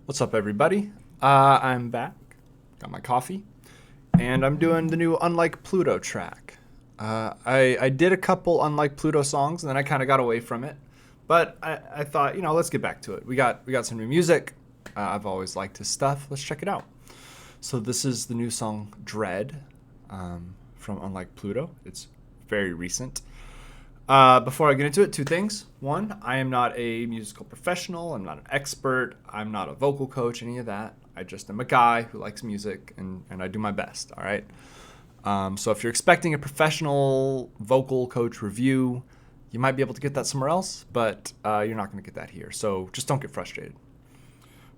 What's up, everybody? I'm back. Got my coffee, and I'm doing the new Unlike Pluto track. I did a couple Unlike Pluto songs, and then I kind of got away from it. But I thought, let's get back to it. We got some new music. I've always liked his stuff. Let's check it out. So this is the new song Dread from Unlike Pluto. It's very recent. Before I get into it, two things. One, I am not a musical professional. I'm not an expert. I'm not a vocal coach, any of that. I just am a guy who likes music, and I do my best, all right? So if you're expecting a professional vocal coach review, you might be able to get that somewhere else, but you're not going to get that here. So just don't get frustrated.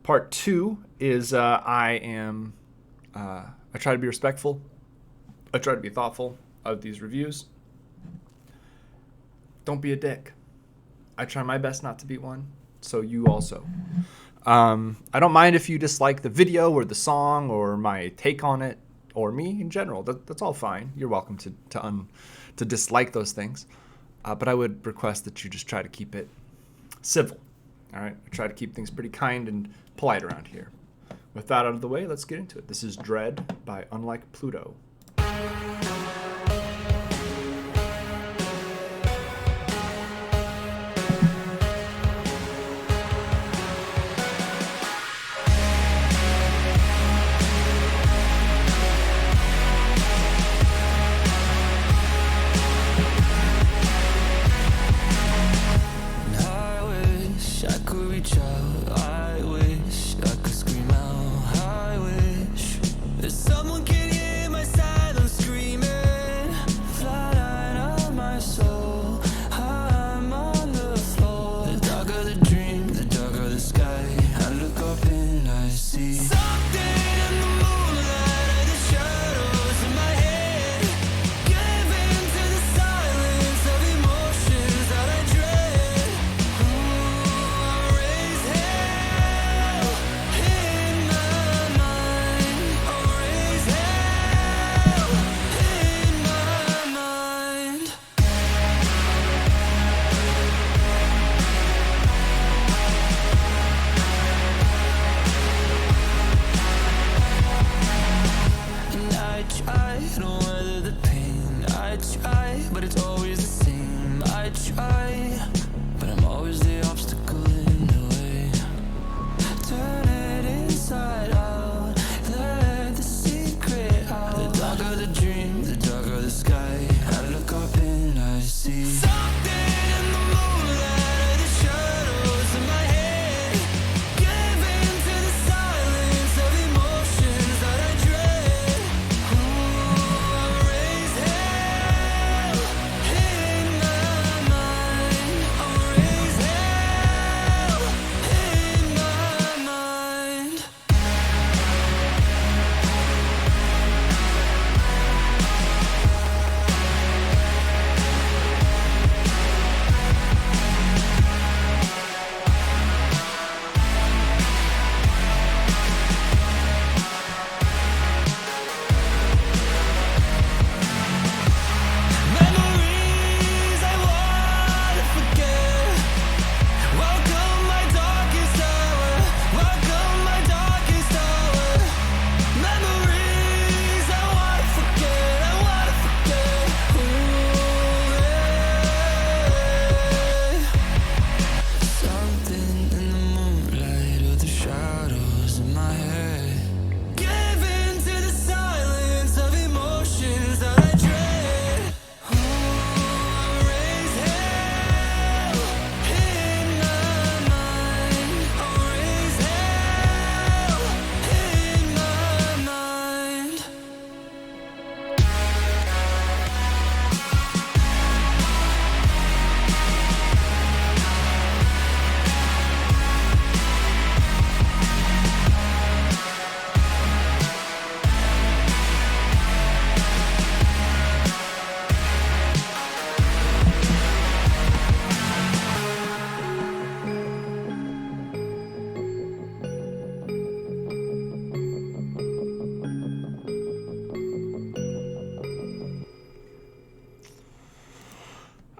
Part two is I try to be respectful. I try to be thoughtful of these reviews. Don't be a dick. I try my best not to be one, so you also. I don't mind if you dislike the video or the song or my take on it or me in general. That's all fine. You're welcome to dislike those things, but I would request that you just try to keep it civil. All right, I try to keep things pretty kind and polite around here. With that out of the way, let's get into it. This is Dread by Unlike Pluto.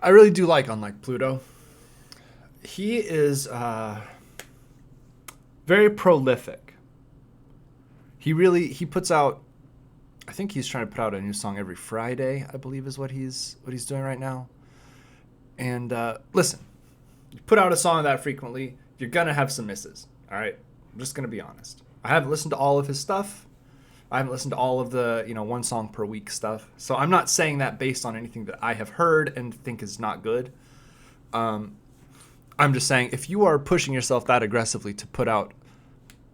I really do like Unlike Pluto. He is very prolific. He puts out, I think he's trying to put out a new song every Friday, I believe is what he's doing right now. And listen, you put out a song that frequently, you're gonna have some misses. All right, I'm just gonna be honest. I haven't listened to all of his stuff. I haven't listened to all of the one song per week stuff. So I'm not saying that based on anything that I have heard and think is not good. I'm just saying if you are pushing yourself that aggressively to put out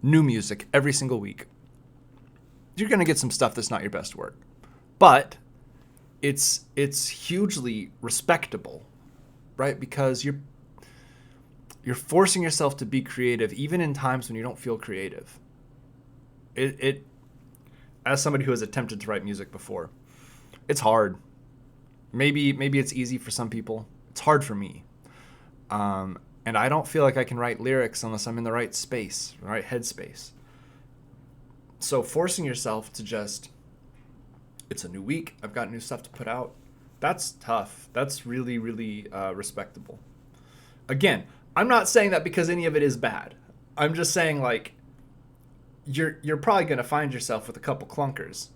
new music every single week, you're gonna get some stuff that's not your best work. But it's hugely respectable, right? Because you're forcing yourself to be creative even in times when you don't feel creative. It as somebody who has attempted to write music before, it's hard. Maybe it's easy for some people. It's hard for me. And I don't feel like I can write lyrics unless I'm in the right space, the right headspace. So forcing yourself to just, it's a new week, I've got new stuff to put out, that's tough. That's really, really respectable. Again, I'm not saying that because any of it is bad. I'm just saying, like, you're probably going to find yourself with a couple clunkers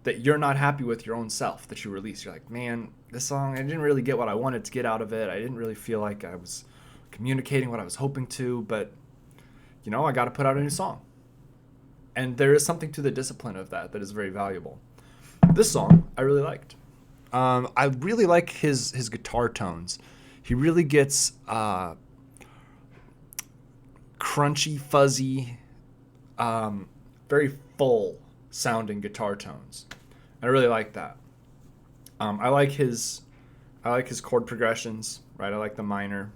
that you're not happy with your own self that you release. You're like, man, this song, I didn't really get what I wanted to get out of it. I didn't really feel like I was communicating what I was hoping to, but, I got to put out a new song. And there is something to the discipline of that is very valuable. This song, I really liked. I really like his guitar tones. He really gets crunchy, fuzzy, very full sounding guitar tones. I really like that. I like his chord progressions, right? I like the minor.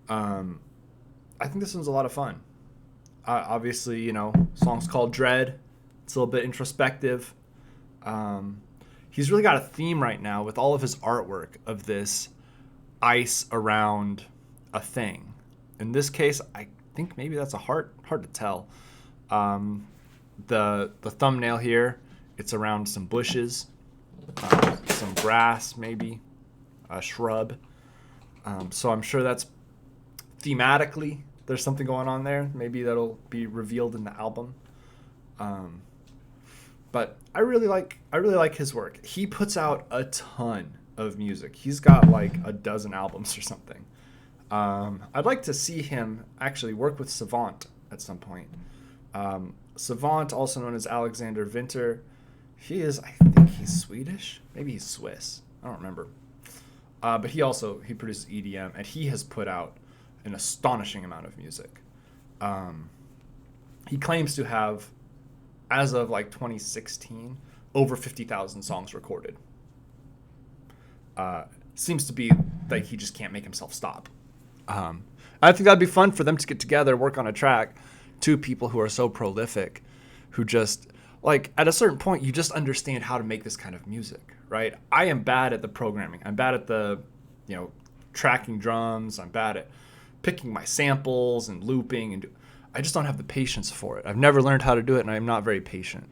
I think this one's a lot of fun. Obviously, song's called Dread. It's a little bit introspective. He's really got a theme right now with all of his artwork of this ice around a thing. In this case, I think maybe that's hard to tell. The thumbnail here, it's around some bushes, some grass, maybe a shrub. So I'm sure that's thematically there's something going on there. Maybe that'll be revealed in the album. But I really like his work. He puts out a ton of music. He's got like a dozen albums or something. I'd like to see him actually work with Savant at some point. Savant, also known as Alexander Winter, I think he's Swedish. Maybe he's Swiss. I don't remember. But he produces EDM, and he has put out an astonishing amount of music. He claims to have, as of like 2016, over 50,000 songs recorded. Seems to be like he just can't make himself stop. I think that'd be fun for them to get together, work on a track. Two people who are so prolific, who just, like, at a certain point, you just understand how to make this kind of music, right? I am bad at the programming. I'm bad at the, tracking drums. I'm bad at picking my samples and looping, and I just don't have the patience for it. I've never learned how to do it, and I'm not very patient.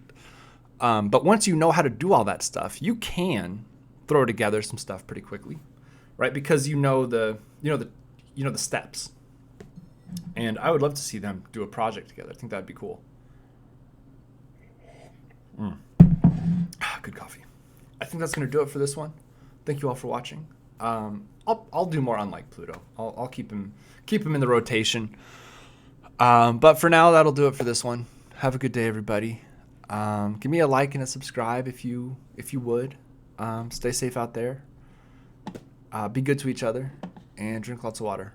But once you know how to do all that stuff, you can throw together some stuff pretty quickly, right? Because you know the steps. And I would love to see them do a project together. I think that'd be cool. Good coffee. I think that's going to do it for this one. Thank you all for watching. I'll do more Unlike Pluto. I'll keep him in the rotation. But for now, that'll do it for this one. Have a good day, everybody. Give me a like and a subscribe if you would. Stay safe out there. Be good to each other and drink lots of water.